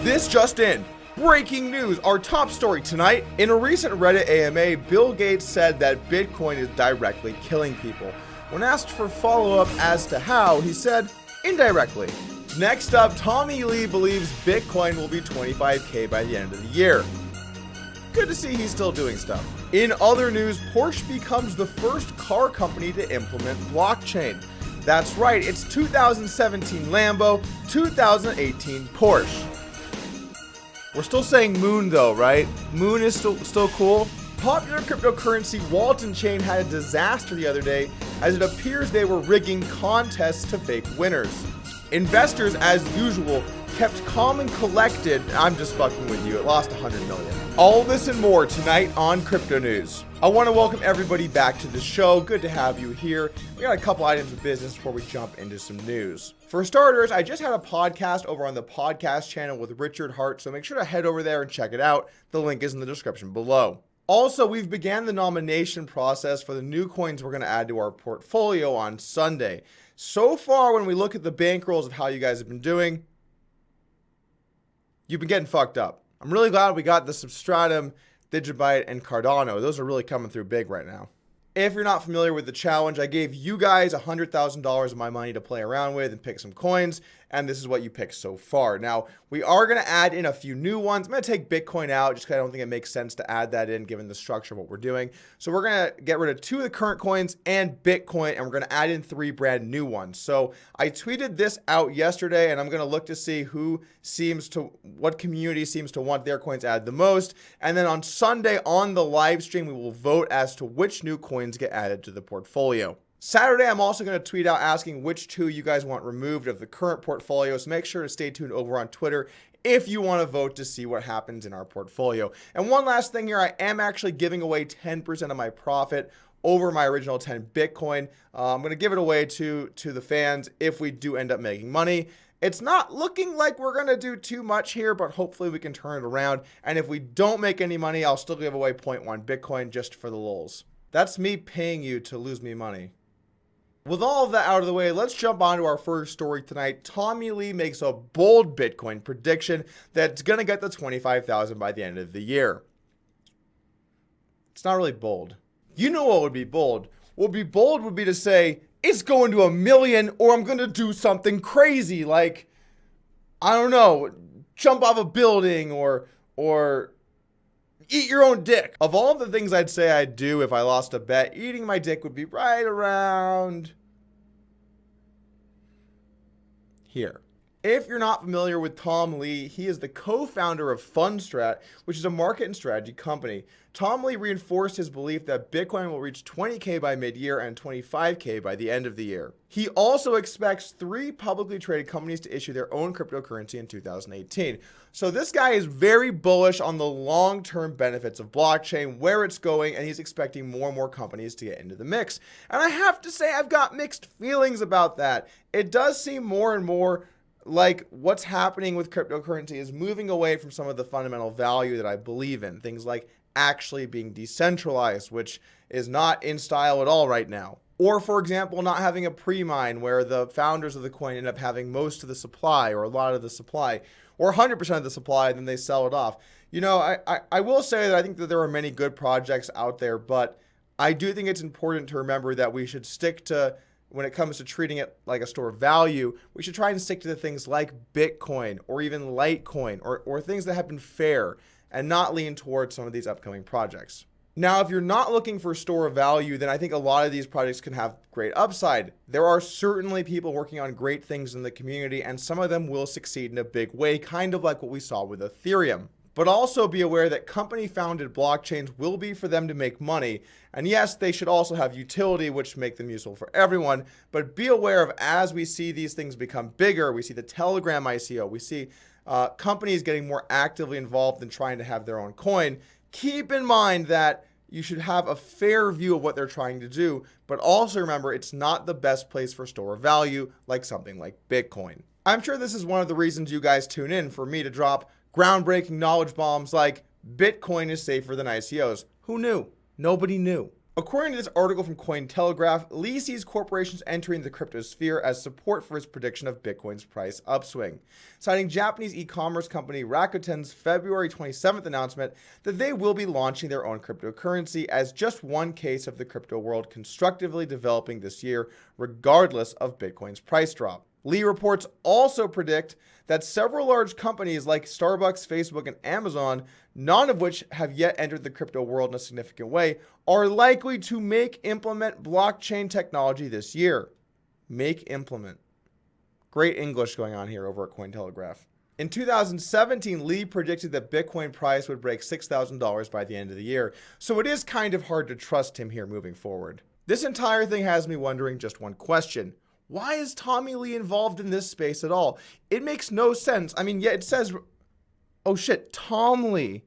This just in. Breaking news, our top story tonight. In a recent Reddit AMA, Bill Gates said that Bitcoin is directly killing people. When asked for follow-up as to how, he said, indirectly. Next up, Tommy Lee believes Bitcoin will be 25K by the end of the year. Good to see he's still doing stuff. In other news, Porsche becomes the first car company to implement blockchain. That's right, it's 2017 Lambo, 2018 Porsche. We're still saying Moon though, right? Moon is still cool. Popular cryptocurrency Walton Chain had a disaster the other day as it appears they were rigging contests to fake winners. Investors, as usual, kept calm and collected. I'm just fucking with you. It lost 100 million. All this and more tonight on Crypto News. I want to welcome everybody back to the show. Good to have you here. We got a couple items of business before we jump into some news. For starters, I just had a podcast over on the podcast channel with Richard Hart, so make sure to head over there and check it out. The link is in the description below. Also, we've began the nomination process for the new coins we're going to add to our portfolio on Sunday. So far, when we look at the bankrolls of how you guys have been doing, you've been getting fucked up. I'm really glad we got the Substratum, Digibyte, and Cardano. Those are really coming through big right now. If you're not familiar with the challenge, I gave you guys $100,000 of my money to play around with and pick some coins, and this is what you picked so far. Now, we are going to add in a few new ones. I'm going to take Bitcoin out just because I don't think it makes sense to add that in given the structure of what we're doing. So we're going to get rid of 2 of the current coins and Bitcoin, and we're going to add in 3 brand new ones. So I tweeted this out yesterday, and I'm going to look to see what community seems to want their coins added the most. And then on Sunday on the live stream, we will vote as to which new coins get added to the portfolio. Saturday, I'm also going to tweet out asking which 2 you guys want removed of the current portfolio, so make sure to stay tuned over on Twitter if you want to vote to see what happens in our portfolio. And one last thing here, I am actually giving away 10% of my profit over my original 10 Bitcoin. I'm going to give it away to the fans if we do end up making money. It's not looking like we're going to do too much here, but hopefully we can turn it around. And if we don't make any money, I'll still give away 0.1 Bitcoin just for the lulz. That's me paying you to lose me money. With all of that out of the way, let's jump on to our first story tonight. Tommy Lee makes a bold Bitcoin prediction that's going to get to 25,000 by the end of the year. It's not really bold. You know what would be bold? What would be bold would be to say, it's going to 1 million or I'm going to do something crazy like, I don't know, jump off a building or eat your own dick. Of all the things I'd say I'd do if I lost a bet, eating my dick would be right around here. If you're not familiar with Tom Lee, he is the co-founder of Fundstrat, which is a market and strategy company. Tom Lee reinforced his belief that Bitcoin will reach 20K by mid-year and 25K by the end of the year. He also expects 3 publicly traded companies to issue their own cryptocurrency in 2018. So this guy is very bullish on the long-term benefits of blockchain, where it's going, and he's expecting more and more companies to get into the mix. And I have to say, I've got mixed feelings about that. It does seem more and more like what's happening with cryptocurrency is moving away from some of the fundamental value that I believe in. Things like actually being decentralized, which is not in style at all right now. Or, for example, not having a pre-mine where the founders of the coin end up having most of the supply or a lot of the supply or 100% of the supply, and then they sell it off. You know, I will say that I think that there are many good projects out there, but I do think it's important to remember that we should stick to, when it comes to treating it like a store of value, we should try and stick to the things like Bitcoin or even Litecoin or things that have been fair and not lean towards some of these upcoming projects. Now, if you're not looking for store of value, then I think a lot of these projects can have great upside. There are certainly people working on great things in the community, and some of them will succeed in a big way, kind of like what we saw with Ethereum. But also be aware that company-founded blockchains will be for them to make money. And yes, they should also have utility, which make them useful for everyone. But be aware of, as we see these things become bigger, we see the Telegram ICO, we see companies getting more actively involved in trying to have their own coin. Keep in mind that you should have a fair view of what they're trying to do, but also remember it's not the best place for store of value like something like Bitcoin. I'm sure this is one of the reasons you guys tune in, for me to drop groundbreaking knowledge bombs like Bitcoin is safer than ICOs. Who knew? Nobody knew. According to this article from Cointelegraph, Lee sees corporations entering the crypto sphere as support for his prediction of Bitcoin's price upswing, citing Japanese e-commerce company Rakuten's February 27th announcement that they will be launching their own cryptocurrency as just one case of the crypto world constructively developing this year, regardless of Bitcoin's price drop. Lee reports also predict that several large companies like Starbucks, Facebook, and Amazon, none of which have yet entered the crypto world in a significant way, are likely to implement blockchain technology this year. Implement. Great English going on here over at Cointelegraph. In 2017, Lee predicted that Bitcoin price would break $6,000 by the end of the year, so it is kind of hard to trust him here moving forward. This entire thing has me wondering just one question. Why is Tommy Lee involved in this space at all? It makes no sense. I mean, yeah, it says, oh shit, Tom Lee.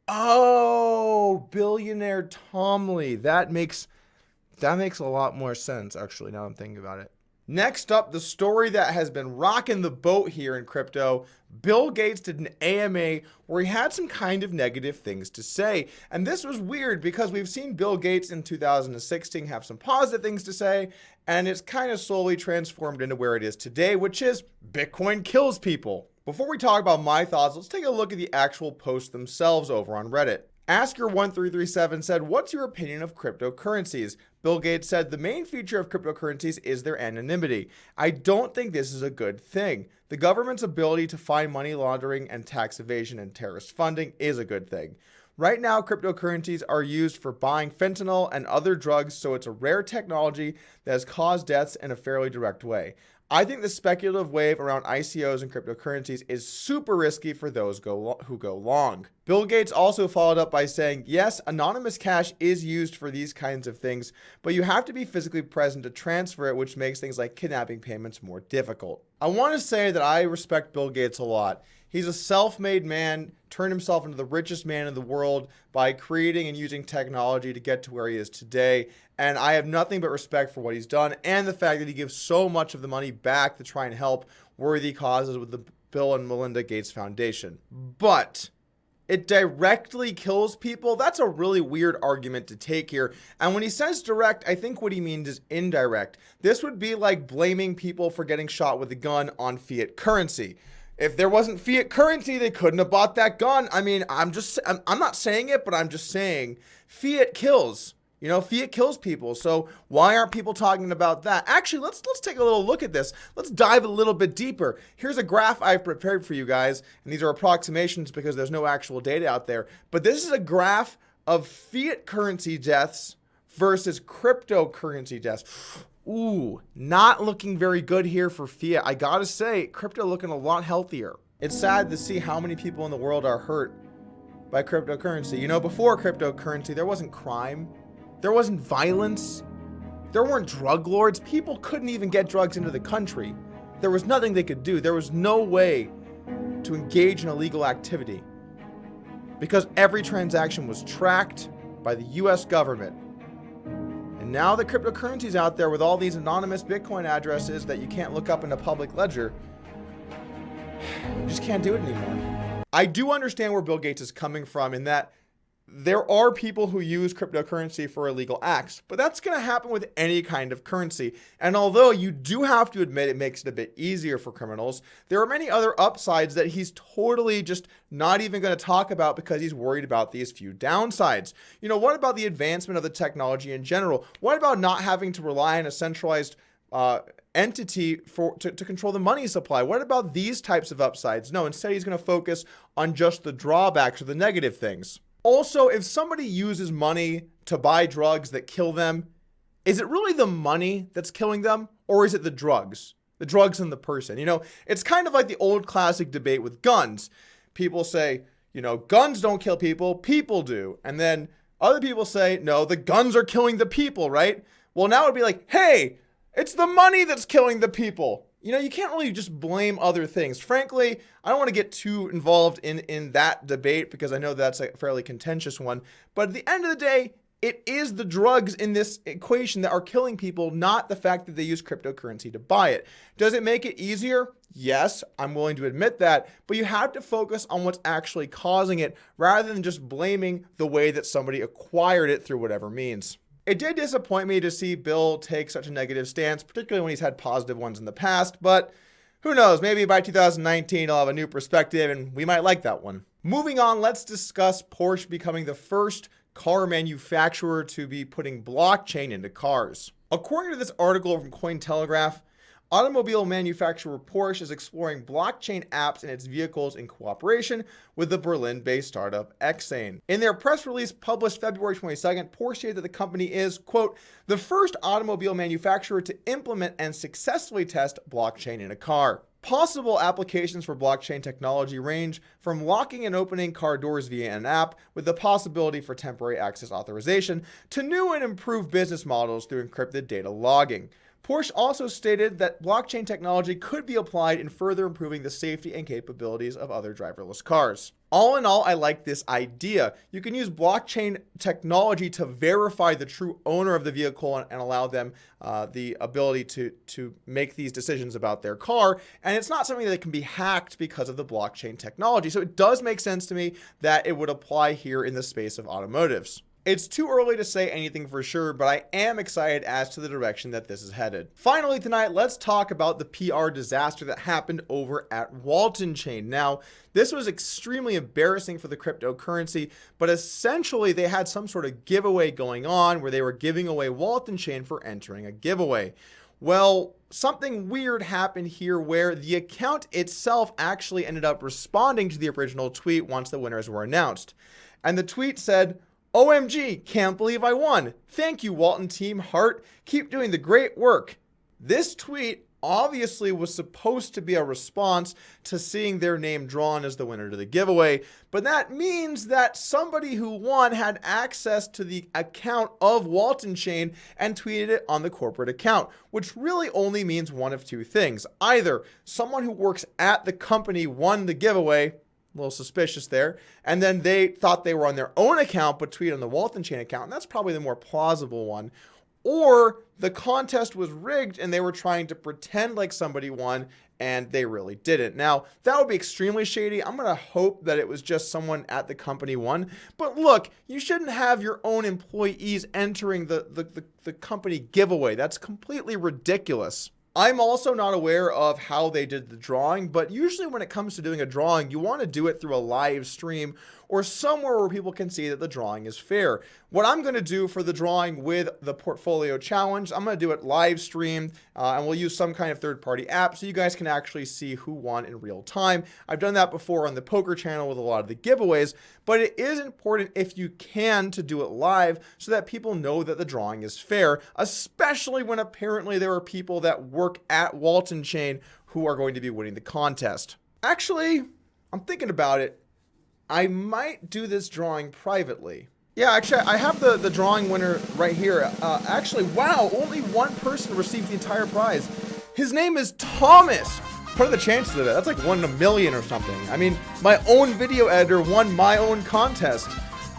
Oh, billionaire Tom Lee. That makes a lot more sense, actually, now I'm thinking about it. Next up, the story that has been rocking the boat here in crypto. Bill Gates did an AMA where he had some kind of negative things to say. And this was weird because we've seen Bill Gates in 2016 have some positive things to say, and it's kind of slowly transformed into where it is today, which is Bitcoin kills people. Before we talk about my thoughts, let's take a look at the actual posts themselves over on Reddit. Asker1337 said, "What's your opinion of cryptocurrencies?" Bill Gates said, "The main feature of cryptocurrencies is their anonymity. I don't think this is a good thing. The government's ability to find money laundering and tax evasion and terrorist funding is a good thing. Right now, cryptocurrencies are used for buying fentanyl and other drugs, so it's a rare technology that has caused deaths in a fairly direct way. I think the speculative wave around ICOs and cryptocurrencies is super risky for those who go long." Bill Gates also followed up by saying, "Yes, anonymous cash is used for these kinds of things, but you have to be physically present to transfer it, which makes things like kidnapping payments more difficult." I want to say that I respect Bill Gates a lot. He's a self-made man, turned himself into the richest man in the world by creating and using technology to get to where he is today. And I have nothing but respect for what he's done and the fact that he gives so much of the money back to try and help worthy causes with the Bill and Melinda Gates Foundation. But it directly kills people. That's a really weird argument to take here. And when he says direct, I think what he means is indirect. This would be like blaming people for getting shot with a gun on fiat currency. If there wasn't fiat currency, they couldn't have bought that gun. I mean, I'm not saying it, but I'm just saying fiat kills. You know, fiat kills people. So why aren't people talking about that? Actually, let's take a little look at this. Let's dive a little bit deeper. Here's a graph I've prepared for you guys, and these are approximations because there's no actual data out there. But this is a graph of fiat currency deaths versus cryptocurrency deaths. Ooh, not looking very good here for fiat. I gotta say, crypto looking a lot healthier. It's sad to see how many people in the world are hurt by cryptocurrency. You know, before cryptocurrency, there wasn't crime. There wasn't violence. There weren't drug lords. People couldn't even get drugs into the country. There was nothing they could do. There was no way to engage in illegal activity because every transaction was tracked by the US government. And now the cryptocurrency's out there with all these anonymous Bitcoin addresses that you can't look up in a public ledger. You just can't do it anymore. I do understand where Bill Gates is coming from in that there are people who use cryptocurrency for illegal acts, but that's going to happen with any kind of currency. And although you do have to admit it makes it a bit easier for criminals, there are many other upsides that he's totally just not even going to talk about because he's worried about these few downsides. You know, what about the advancement of the technology in general? What about not having to rely on a centralized entity to control the money supply? What about these types of upsides? No, instead he's going to focus on just the drawbacks or the negative things. Also, if somebody uses money to buy drugs that kill them, is it really the money that's killing them, or is it the drugs? The drugs and the person. You know, it's kind of like the old classic debate with guns. People say, you know, guns don't kill people, people do. And then other people say, no, the guns are killing the people, right? Well, now it'd be like, hey, it's the money that's killing the people. You know, you can't really just blame other things. Frankly, I don't want to get too involved in that debate because I know that's a fairly contentious one. But at the end of the day, It is the drugs in this equation that are killing people, not the fact that they use cryptocurrency to buy it. Does it make it easier? Yes, I'm willing to admit that, but you have to focus on what's actually causing it rather than just blaming the way that somebody acquired it through whatever means. It did disappoint me to see Bill take such a negative stance, particularly when he's had positive ones in the past, but who knows, maybe by 2019 he'll have a new perspective and we might like that one. Moving on, let's discuss Porsche becoming the first car manufacturer to be putting blockchain into cars. According to this article from Cointelegraph, automobile manufacturer Porsche is exploring blockchain apps in its vehicles in cooperation with the Berlin-based startup Xane. In their press release published February 22nd, Porsche stated that the company is, quote, the first automobile manufacturer to implement and successfully test blockchain in a car. Possible applications for blockchain technology range from locking and opening car doors via an app with the possibility for temporary access authorization to new and improved business models through encrypted data logging. Porsche also stated that blockchain technology could be applied in further improving the safety and capabilities of other driverless cars. All in all, I like this idea. You can use blockchain technology to verify the true owner of the vehicle and allow them the ability to make these decisions about their car. And it's not something that can be hacked because of the blockchain technology. So it does make sense to me that it would apply here in the space of automotives. It's too early to say anything for sure, but I am excited as to the direction that this is headed. Finally tonight, let's talk about the PR disaster that happened over at Walton Chain. Now, this was extremely embarrassing for the cryptocurrency, but essentially they had some sort of giveaway going on where they were giving away Walton Chain for entering a giveaway. Well, something weird happened here where the account itself actually ended up responding to the original tweet once the winners were announced. And the tweet said, OMG, can't believe I won. Thank you, Walton team, heart. Keep doing the great work. This tweet obviously was supposed to be a response to seeing their name drawn as the winner to the giveaway, but that means that somebody who won had access to the account of Walton Chain and tweeted it on the corporate account, which really only means one of two things. Either someone who works at the company won the giveaway, a little suspicious there, and then they thought they were on their own account but tweeted on the Walton Chain account, and that's probably the more plausible one. Or the contest was rigged and they were trying to pretend like somebody won and they really didn't. Now, that would be extremely shady. I'm going to hope that it was just someone at the company won. But look, you shouldn't have your own employees entering the company giveaway. That's completely ridiculous. I'm also not aware of how they did the drawing, but usually when it comes to doing a drawing, you want to do it through a live stream or somewhere where people can see that the drawing is fair. What I'm going to do for the drawing with the portfolio challenge, I'm going to do it live streamed, and we'll use some kind of third-party app so you guys can actually see who won in real time. I've done that before on the poker channel with a lot of the giveaways, but it is important if you can to do it live so that people know that the drawing is fair, especially when apparently there are people that work at Walton Chain who are going to be winning the contest. Actually, I'm thinking about it. I might do this drawing privately. Yeah, actually, I have the drawing winner right here. Actually, wow, only one person received the entire prize. His name is Thomas. What are the chances of that? That's like 1 in a million or something. I mean, my own video editor won my own contest.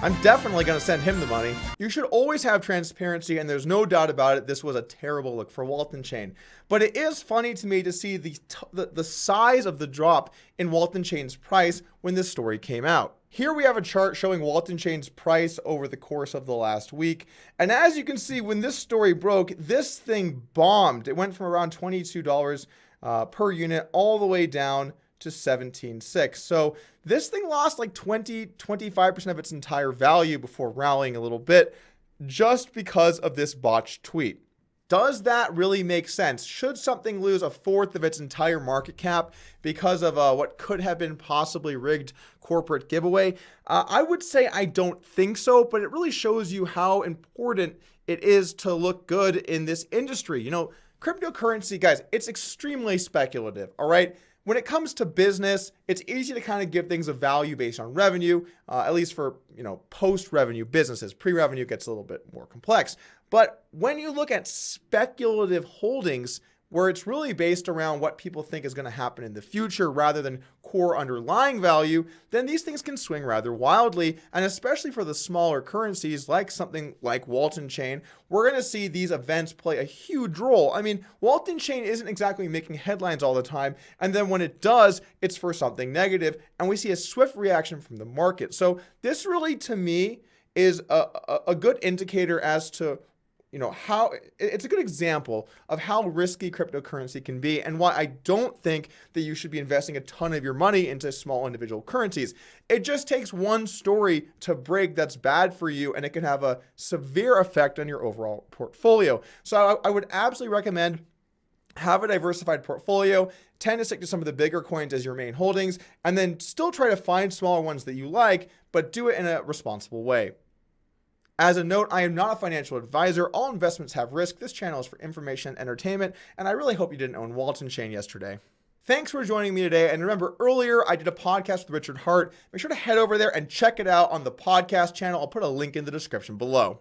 I'm definitely going to send him the money. You should always have transparency, and there's no doubt about it, this was a terrible look for Walton Chain. But it is funny to me to see the size of the drop in Walton Chain's price when this story came out. Here we have a chart showing Walton Chain's price over the course of the last week. And as you can see, when this story broke, this thing bombed. It went from around $22 per unit all the way down to 17.6. So this thing lost like 25% of its entire value before rallying a little bit just because of this botched tweet. Does that really make sense? Should something lose a fourth of its entire market cap because of what could have been possibly rigged corporate giveaway? I would say I don't think so, but it really shows you how important it is to look good in this industry. You know, cryptocurrency, guys, it's extremely speculative, all right? When it comes to business, it's easy to kind of give things a value based on revenue, at least for, post-revenue businesses. Pre-revenue gets a little bit more complex. But when you look at speculative holdings, where it's really based around what people think is going to happen in the future rather than core underlying value, then these things can swing rather wildly. And especially for the smaller currencies like something like Walton Chain, we're going to see these events play a huge role. I mean, Walton Chain isn't exactly making headlines all the time. And then when it does, it's for something negative. And we see a swift reaction from the market. So this really, to me, is a good indicator as to how it's a good example of how risky cryptocurrency can be and why I don't think that you should be investing a ton of your money into small individual currencies. It just takes one story to break that's bad for you, and it can have a severe effect on your overall portfolio. So I would absolutely recommend have a diversified portfolio, tend to stick to some of the bigger coins as your main holdings, and then still try to find smaller ones that you like, but do it in a responsible way. As a note, I am not a financial advisor. All investments have risk. This channel is for information and entertainment, and I really hope you didn't own Walton Chain yesterday. Thanks for joining me today. And remember, earlier I did a podcast with Richard Hart. Make sure to head over there and check it out on the podcast channel. I'll put a link in the description below.